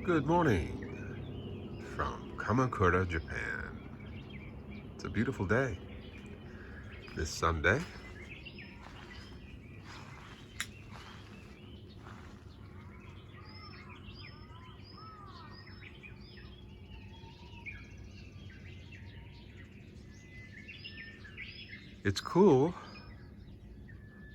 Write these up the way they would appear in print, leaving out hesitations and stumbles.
Good morning from Kamakura, Japan. It's a beautiful day this Sunday. It's cool,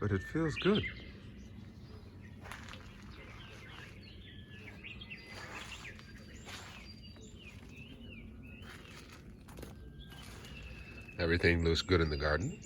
but it feels good. Everything looks good in the garden.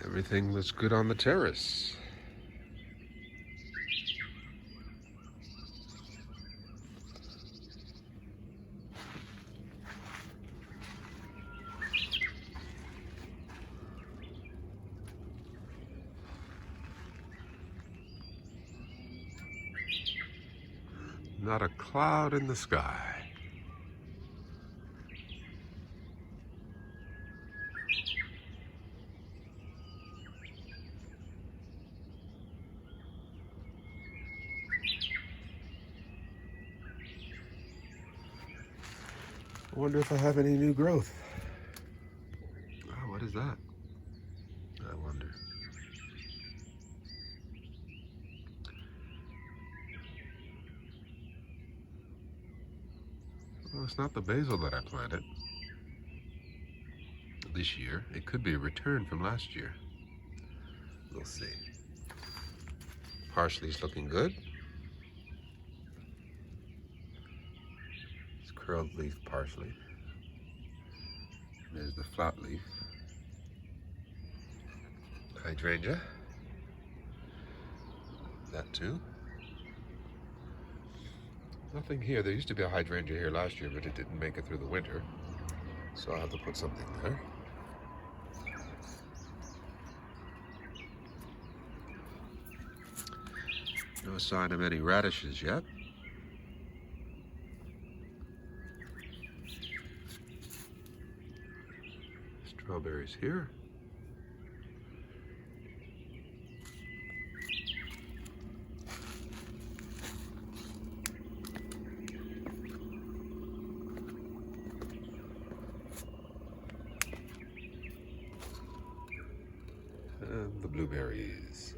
Everything looks good on the terrace. Not a cloud in the sky. I wonder if I have any new growth. Oh, what is that? I wonder. Well, it's not the basil that I planted this year. It could be a return from last year. We'll see. Parsley's looking good. It's curled leaf parsley. There's the flat leaf. Hydrangea. That too. Nothing here. There used to be a hydrangea here last year, but it didn't make it through the winter. So I'll have to put something there. No sign of any radishes yet. Strawberries here. And the blueberries.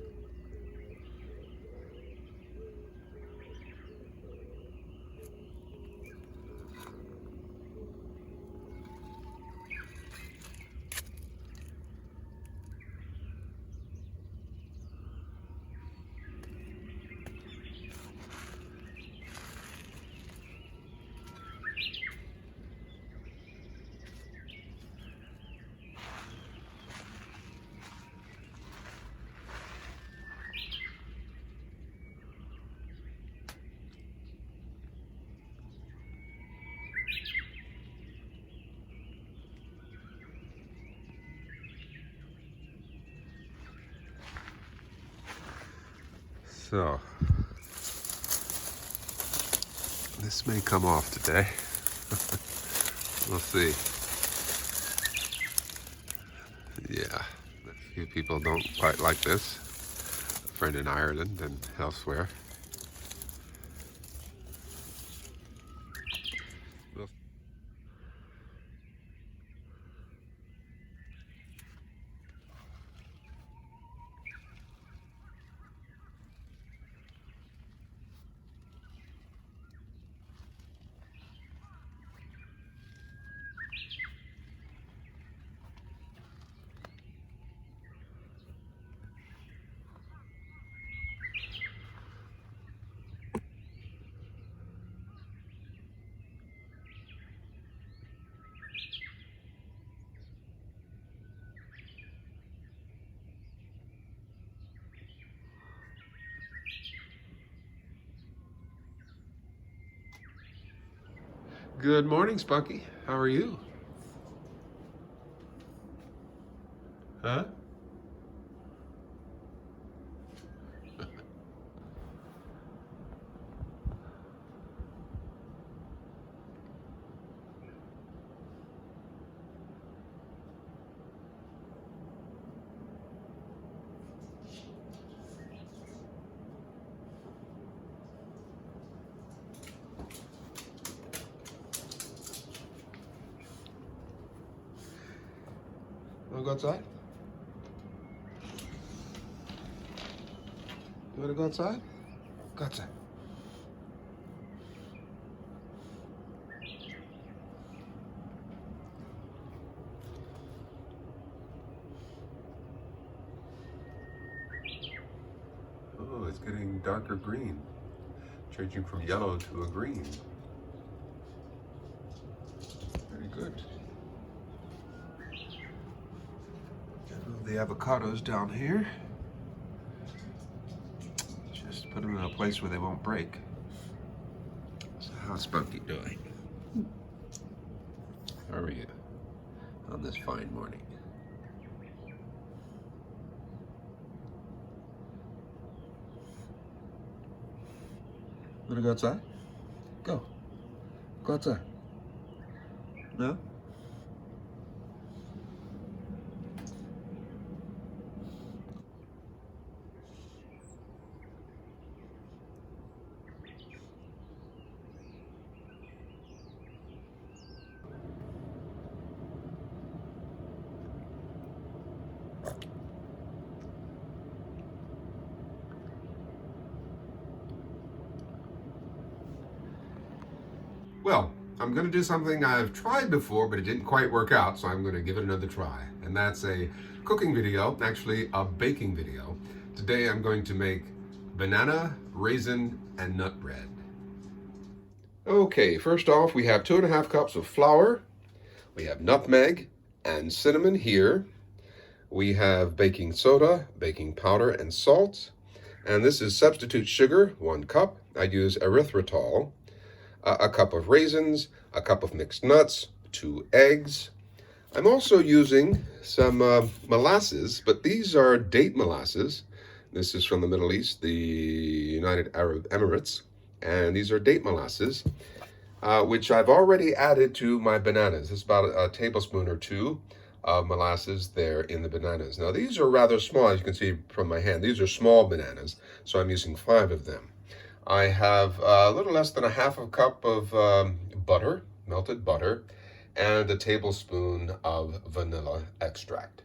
So, this may come off today. We'll see. Yeah, a few people don't quite like this. A friend in Ireland and elsewhere. Well, good morning, Spunky. How are you? Huh? go outside? You want to go outside? Go outside. Oh, it's getting darker green, changing from yellow to a green. Very good. And the avocados down here. Just put them in a place where they won't break. So how's Spunky doing? How are you on this fine morning? Want to go outside? Go. Go outside. No? Well, I'm going to do something I've tried before, but it didn't quite work out, so I'm going to give it another try. And that's a cooking video, actually a baking video. Today I'm going to make banana, raisin, and nut bread. Okay, first off, we have 2.5 cups of flour. We have nutmeg and cinnamon here. We have baking soda, baking powder, and salt. And this is substitute sugar, 1 cup. I use erythritol. A cup of raisins, a cup of mixed nuts, 2 eggs. I'm also using some molasses, but these are date molasses. This is from the Middle East, the United Arab Emirates, and these are date molasses, which I've already added to my bananas. It's about a tablespoon or 2 of molasses there in the bananas. Now these are rather small, as you can see from my hand. These are small bananas, so I'm using 5 of them. I have a little less than 1/2 cup of butter, melted butter, and a tablespoon of vanilla extract.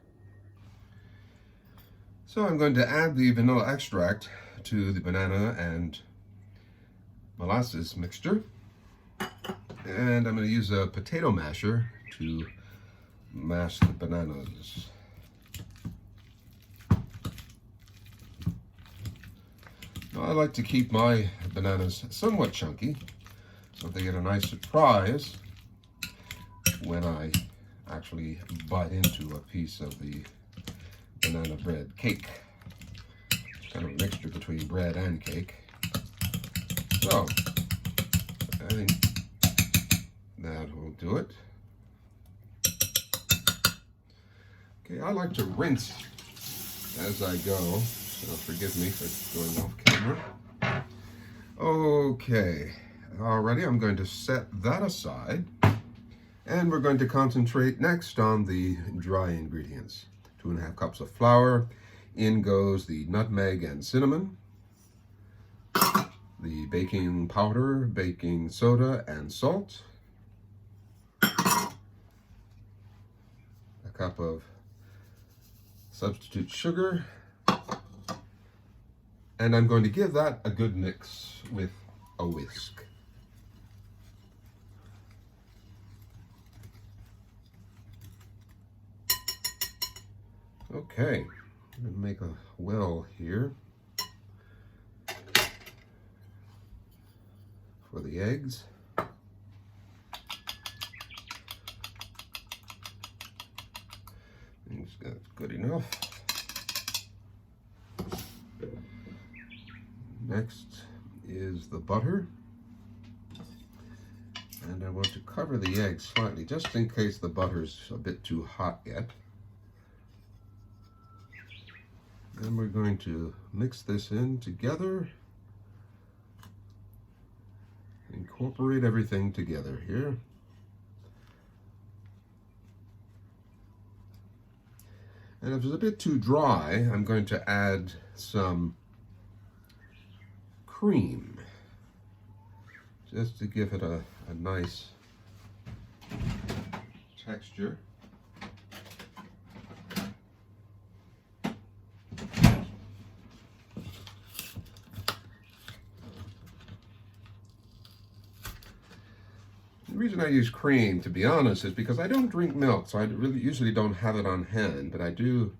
So I'm going to add the vanilla extract to the banana and molasses mixture. And I'm going to use a potato masher to mash the bananas. Now, I like to keep my bananas somewhat chunky so they get a nice surprise when I actually bite into a piece of the banana bread cake. It's kind of a mixture between bread and cake. So, I think that will do it. Okay, I like to rinse as I go. So forgive me for going off camera. Okay, alrighty, I'm going to set that aside. And we're going to concentrate next on the dry ingredients. 2.5 cups of flour. In goes the nutmeg and cinnamon. The baking powder, baking soda, and salt. A cup of substitute sugar. And I'm going to give that a good mix with a whisk. Okay, I'm going to make a well here for the eggs. I think that's good enough. Next is the butter, and I want to cover the eggs slightly just in case the butter's a bit too hot yet. Then we're going to mix this in together, incorporate everything together here. And if it's a bit too dry, I'm going to add some cream, just to give it a nice texture. reason I use cream, to be honest, is because I don't drink milk, so I really usually don't have it on hand, but I do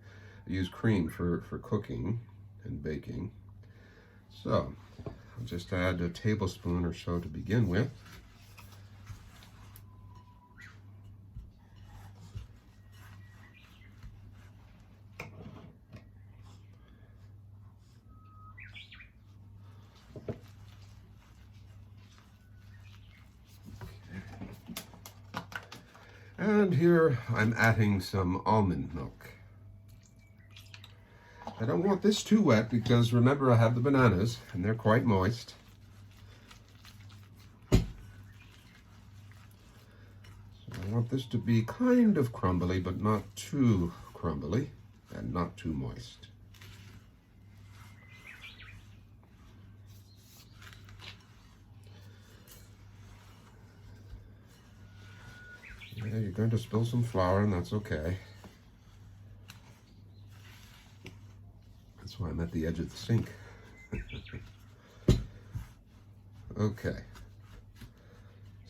use cream for cooking and baking. So I'll just add a tablespoon or so to begin with. And here I'm adding some almond milk. I don't want this too wet because remember I have the bananas and they're quite moist. So I want this to be kind of crumbly, but not too crumbly and not too moist. Yeah, you're going to spill some flour, and that's okay. That's why I'm at the edge of the sink. Okay.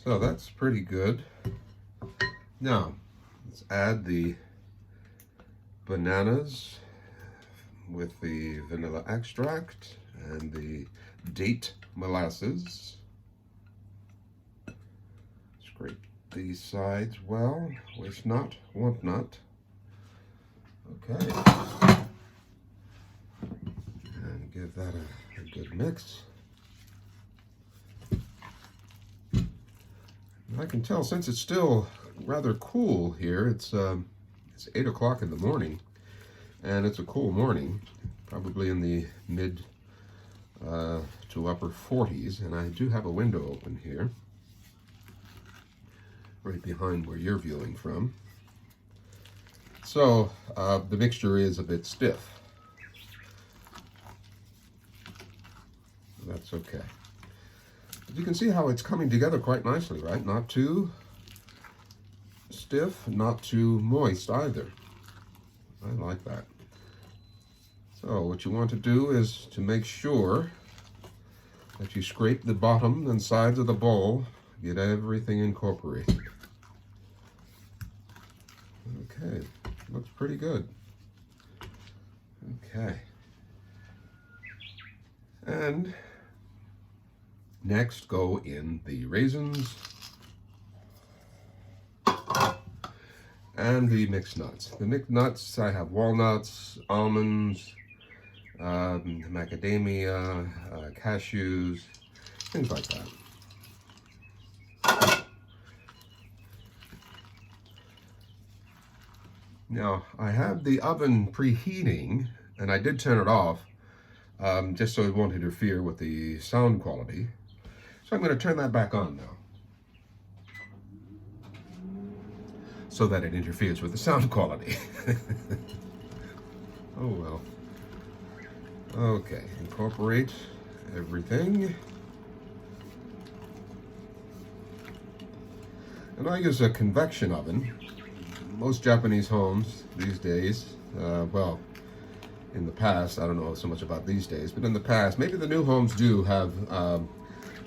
So that's pretty good. Now, let's add the bananas with the vanilla extract and the date molasses. Scrape these sides well, waste not, want not. Okay. And give that a good mix. And I can tell, since it's still rather cool here, it's 8 o'clock in the morning, and it's a cool morning, probably in the mid to upper 40s, and I do have a window open here, right behind where you're viewing from. So the mixture is a bit stiff. That's okay. But you can see how it's coming together quite nicely, right? Not too stiff, not too moist either. I like that. So what you want to do is to make sure that you scrape the bottom and sides of the bowl, get everything incorporated. Okay, looks pretty good. Okay. And next go in the raisins and the mixed nuts. The mixed nuts, I have walnuts, almonds, macadamia, cashews, things like that. Now, I have the oven preheating, and I did turn it off, just so it won't interfere with the sound quality. So I'm going to turn that back on now, so that it interferes with the sound quality. Oh well. Okay, incorporate everything. And I use a convection oven. Most Japanese homes these days, well, in the past, I don't know so much about these days, but in the past, maybe the new homes do have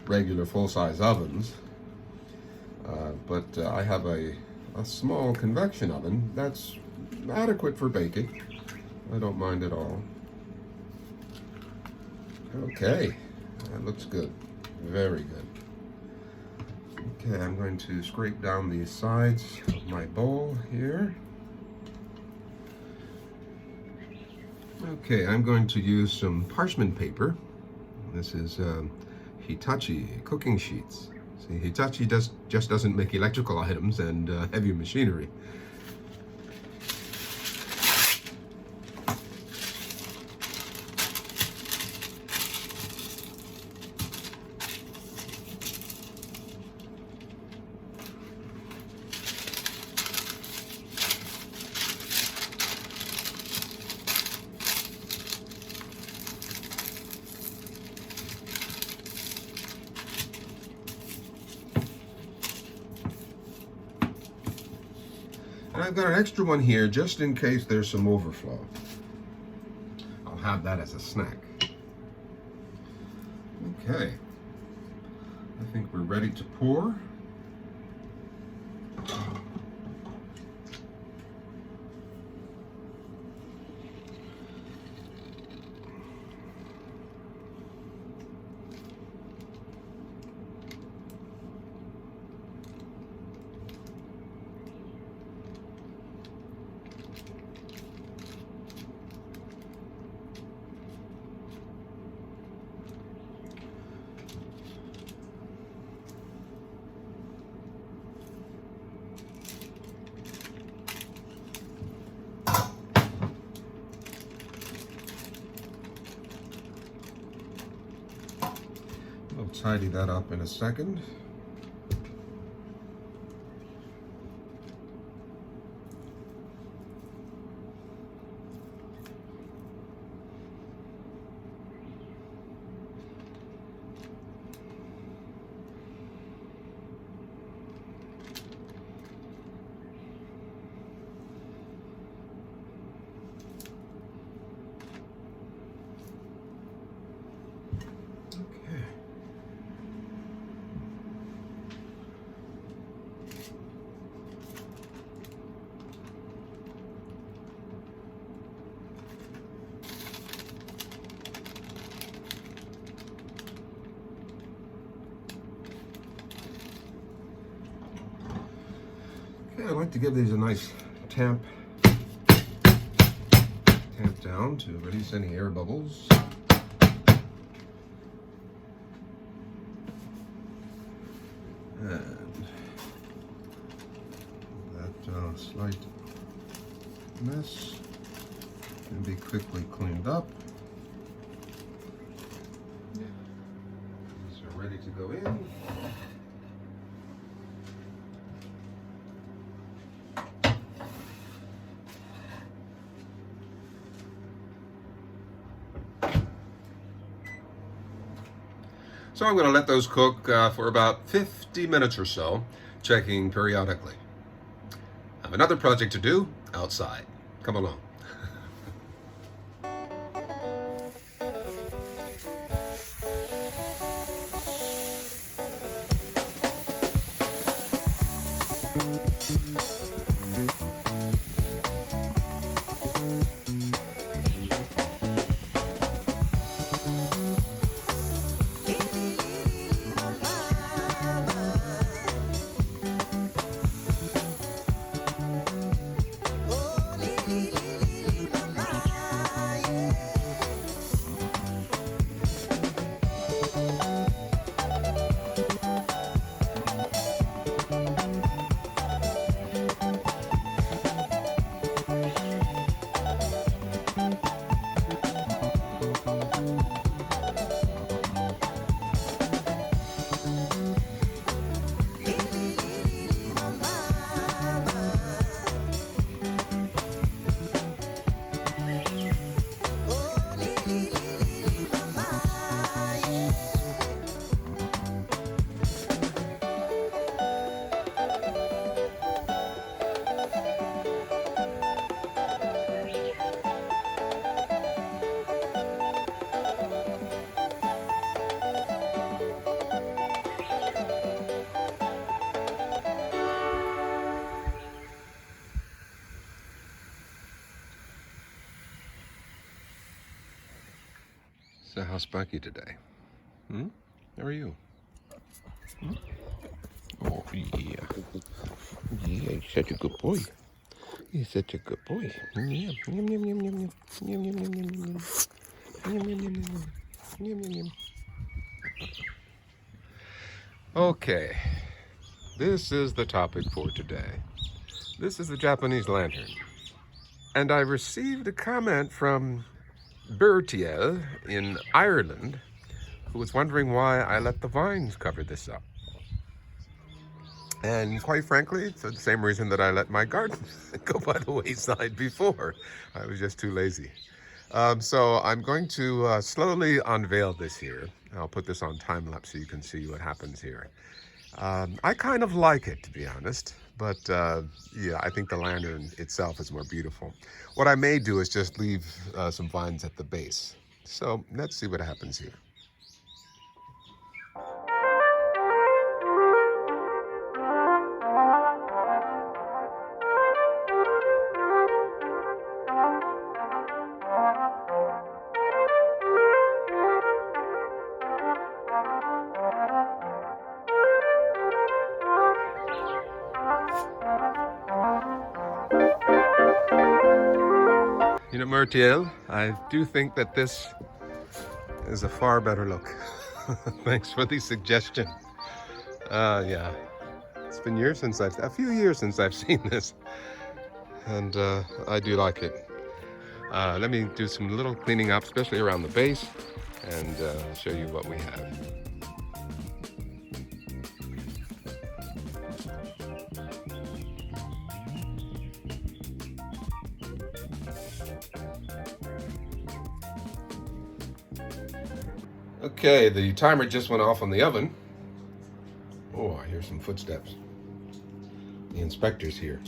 regular full-size ovens. But I have a small convection oven that's adequate for baking. I don't mind at all. Okay, that looks good. Very good. Okay, I'm going to scrape down the sides of my bowl here. Okay, I'm going to use some parchment paper. This is Hitachi cooking sheets. See, Hitachi just doesn't make electrical items and heavy machinery. And I've got an extra one here just in case there's some overflow. I'll have that as a snack. Okay. I think we're ready to pour. I'll tidy that up in a second. Okay, I like to give these a nice tamp down to release any air bubbles. And that slight mess can be quickly cleaned up. These are ready to go in. So I'm going to let those cook for about 50 minutes or so, checking periodically. I have another project to do outside. Come along. So how's Sparky today? How are you? Oh, yeah. Yeah, he's such a good boy. He's such a good boy. Yum, yum, yum, yum, yum, yum. Yum, yum, yum, yum, yum. Yum, yum, yum, yum. Yum, yum, yum. Okay, this is the topic for today. This is the Japanese lantern. And I received a comment from Bertiel in Ireland, who was wondering why I let the vines cover this up. And quite frankly, for the same reason that I let my garden go by the wayside before. I was just too lazy. So I'm going to slowly unveil this here. I'll put this on time lapse so you can see what happens here. I kind of like it, to be honest. But yeah, I think the lantern itself is more beautiful. What I may do is just leave some vines at the base. So let's see what happens here. You know, Murtiel, I do think that this is a far better look. Thanks for the suggestion. Yeah, it's been a few years since I've seen this, and I do like it. Let me do some little cleaning up, especially around the base, and show you what we have. Okay, the timer just went off on the oven. Oh, I hear some footsteps. The inspector's here.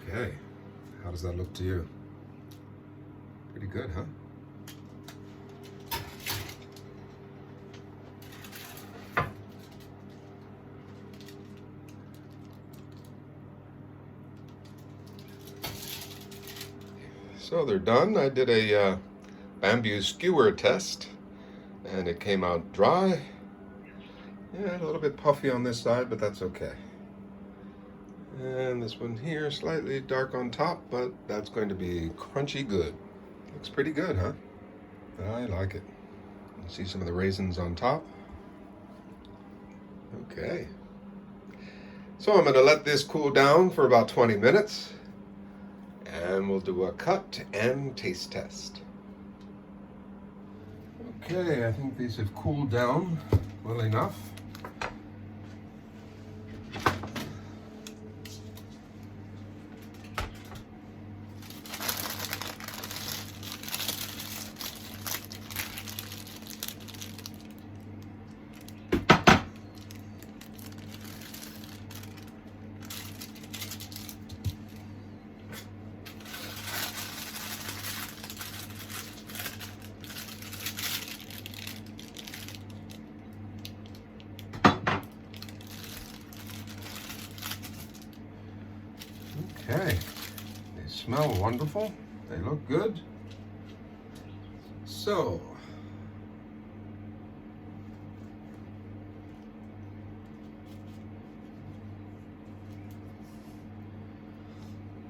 Okay, how does that look to you? Pretty good, huh? So they're done. I did a bamboo skewer test and it came out dry. Yeah, a little bit puffy on this side, but that's okay. And this one here, slightly dark on top, but that's going to be crunchy good. Looks pretty good, huh? I like it. You see some of the raisins on top. Okay. So I'm going to let this cool down for about 20 minutes. And we'll do a cut and taste test. Okay, I think these have cooled down well enough. Okay, they smell wonderful. They look good. So,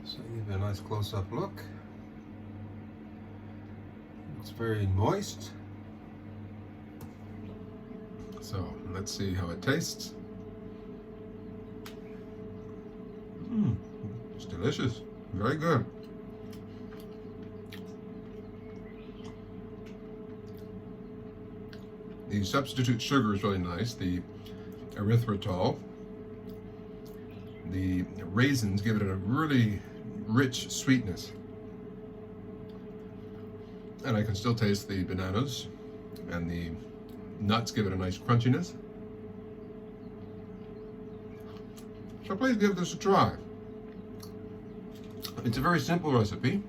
give it a nice close-up look. It's very moist. So, let's see how it tastes. It's delicious. Very good. The substitute sugar is really nice. The erythritol. The raisins give it a really rich sweetness. And I can still taste the bananas, and the nuts give it a nice crunchiness. So please give this a try. It's a very simple recipe.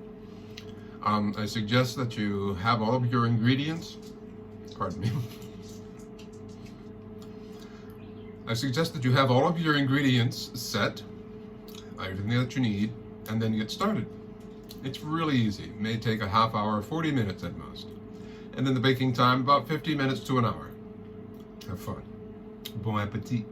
I suggest that you have all of your ingredients. Pardon me. I suggest that you have all of your ingredients set, everything that you need, and then get started. It's really easy. It may take a half hour, 40 minutes at most. And then the baking time, about 50 minutes to an hour. Have fun. Bon appetit.